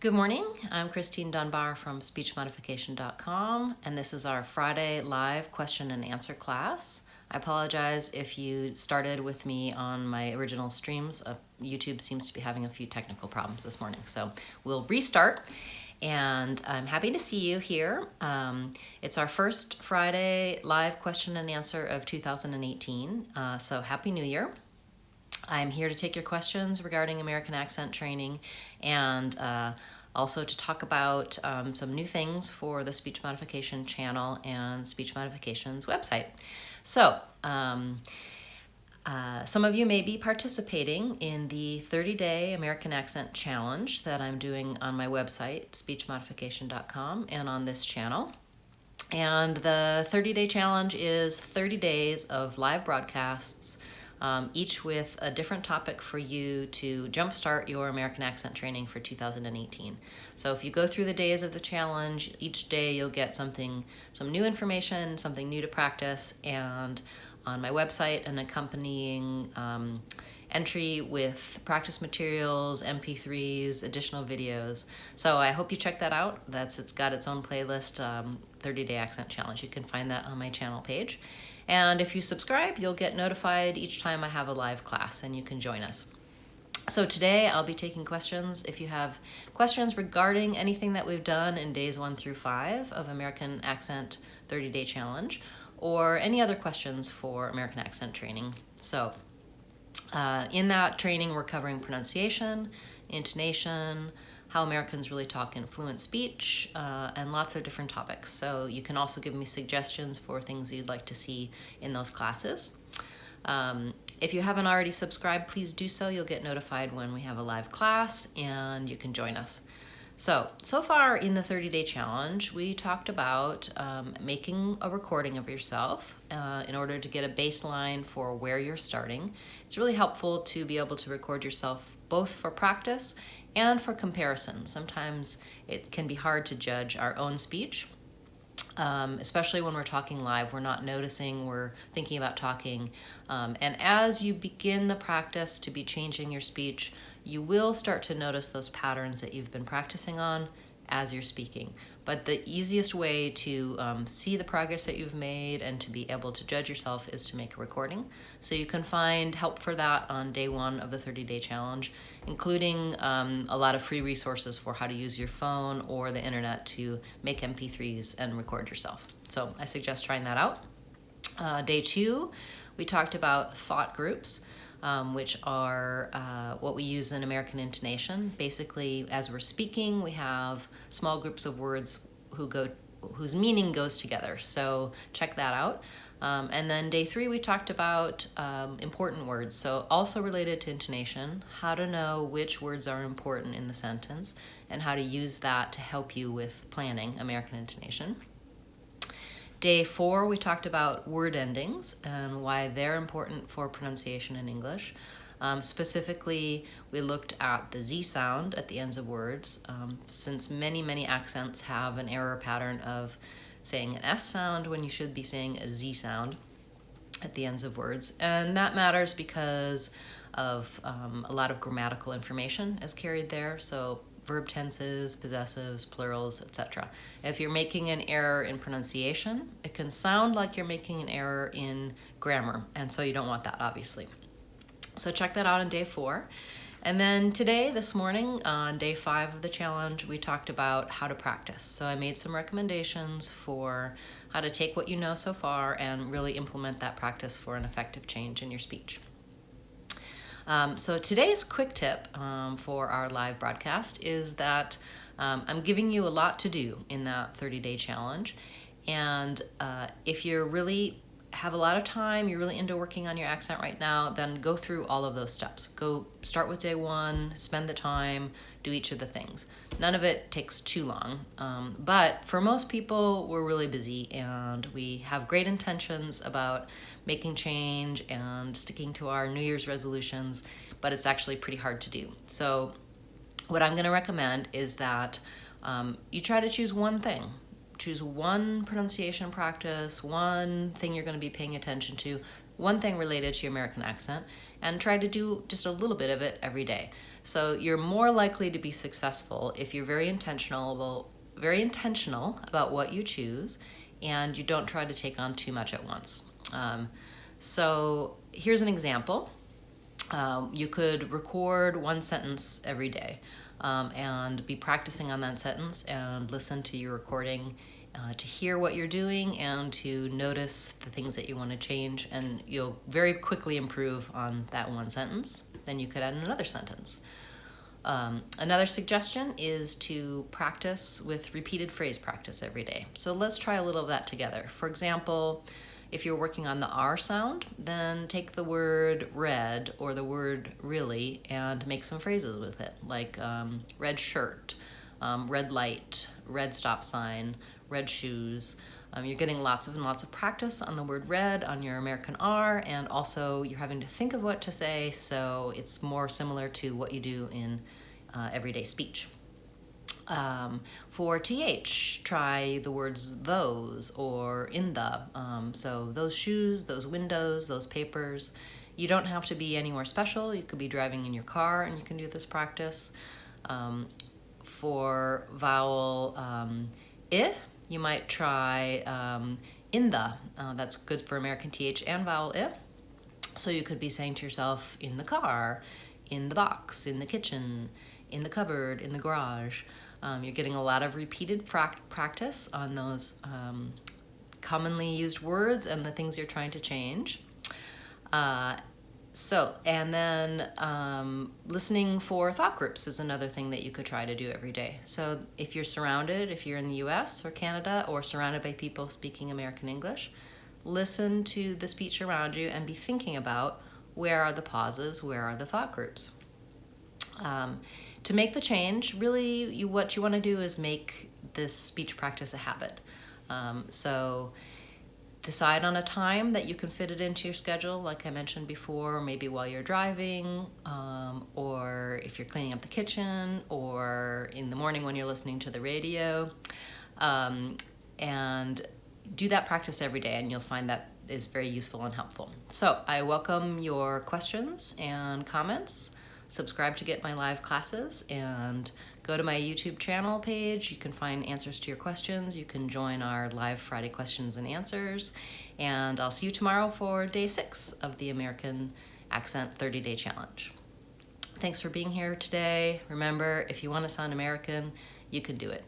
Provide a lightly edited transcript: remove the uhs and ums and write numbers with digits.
Good morning. I'm Christine Dunbar from speechmodification.com, and this is our Friday live question and answer class. I apologize if you started with me on my original streams. YouTube seems to be having a few technical problems this morning, so we'll restart. And I'm happy to see you here. It's our first Friday live question and answer of 2018, so Happy New Year. I'm here to take your questions regarding American accent training and also to talk about some new things for the Speech Modification channel and Speech Modification's website. So, some of you may be participating in the 30-day American Accent Challenge that I'm doing on my website, speechmodification.com, and on this channel. And the 30-day challenge is 30 days of live broadcasts, each with a different topic for you to jumpstart your American accent training for 2018. So if you go through the days of the challenge, each day you'll get some new information, something new to practice, and on my website an accompanying entry with practice materials, MP3s, additional videos. So I hope you check that out. It's got its own playlist, 30-Day Accent Challenge. You can find that on my channel page. And if you subscribe, you'll get notified each time I have a live class, and you can join us. So today I'll be taking questions. If you have questions regarding anything that we've done in days 1 through 5 of American Accent 30-Day Challenge, or any other questions for American accent training. So in that training, we're covering pronunciation, intonation, how Americans really talk in fluent speech, and lots of different topics. So you can also give me suggestions for things you'd like to see in those classes. If you haven't already subscribed, please do so. You'll get notified when we have a live class, and you can join us. So far in the 30-day challenge, we talked about making a recording of yourself in order to get a baseline for where you're starting. It's really helpful to be able to record yourself both for practice and for comparison. Sometimes it can be hard to judge our own speech, especially when we're talking live. We're not noticing, we're thinking about talking. And as you begin the practice to be changing your speech, you will start to notice those patterns that you've been practicing on as you're speaking. But the easiest way to see the progress that you've made and to be able to judge yourself is to make a recording. So you can find help for that on day 1 of the 30-day challenge, including a lot of free resources for how to use your phone or the internet to make MP3s and record yourself. So I suggest trying that out. Day 2, we talked about thought groups, which are what we use in American intonation. Basically, as we're speaking, we have small groups of words whose meaning goes together. So check that out. And then day 3, we talked about important words. So also related to intonation, how to know which words are important in the sentence and how to use that to help you with planning American intonation. Day 4, we talked about word endings and why they're important for pronunciation in English. Specifically, we looked at the Z sound at the ends of words, since many accents have an error pattern of saying an S sound when you should be saying a Z sound at the ends of words. And that matters because of a lot of grammatical information is carried there. So verb tenses, possessives, plurals, etc. If you're making an error in pronunciation, it can sound like you're making an error in grammar, and so you don't want that, obviously. So check that out on day 4. And then today, this morning, on day 5 of the challenge, we talked about how to practice. So I made some recommendations for how to take what you know so far and really implement that practice for an effective change in your speech. So today's quick tip for our live broadcast is that I'm giving you a lot to do in that 30-day challenge. And if you're really have a lot of time, you're really into working on your accent right now, then go through all of those steps. Go start with day 1, spend the time, do each of the things. None of it takes too long. But for most people, we're really busy and we have great intentions about making change and sticking to our New Year's resolutions, but it's actually pretty hard to do. So what I'm going to recommend is that you try to choose one thing. Choose one pronunciation practice, one thing you're going to be paying attention to, one thing related to your American accent, and try to do just a little bit of it every day. So you're more likely to be successful if you're very intentional about what you choose, and you don't try to take on too much at once. So here's an example. You could record one sentence every day and be practicing on that sentence and listen to your recording to hear what you're doing and to notice the things that you want to change, and you'll very quickly improve on that one sentence. Then you could add another sentence. Another suggestion is to practice with repeated phrase practice every day. So let's try a little of that together. For example, if you're working on the R sound, then take the word red or the word really and make some phrases with it, like red shirt, red light, red stop sign, red shoes. You're getting lots and lots of practice on the word red on your American R, and also you're having to think of what to say, so it's more similar to what you do in everyday speech. For TH, try the words those or in the. So those shoes, those windows, those papers. You don't have to be anywhere special. You could be driving in your car and you can do this practice. For vowel I, you might try in the. That's good for American TH and vowel I. So you could be saying to yourself, in the car, in the box, in the kitchen, in the cupboard, in the garage. You're getting a lot of repeated practice on those commonly used words and the things you're trying to change. And then listening for thought groups is another thing that you could try to do every day. So if you're in the US or Canada or surrounded by people speaking American English, listen to the speech around you and be thinking about where are the pauses, where are the thought groups. To make the change, really what you want to do is make this speech practice a habit. So decide on a time that you can fit it into your schedule, like I mentioned before, maybe while you're driving, or if you're cleaning up the kitchen, or in the morning when you're listening to the radio. And do that practice every day, and you'll find that is very useful and helpful. So I welcome your questions and comments. Subscribe to get my live classes, and go to my YouTube channel page. You can find answers to your questions. You can join our live Friday questions and answers. And I'll see you tomorrow for day 6 of the American Accent 30-Day Challenge. Thanks for being here today. Remember, if you want to sound American, you can do it.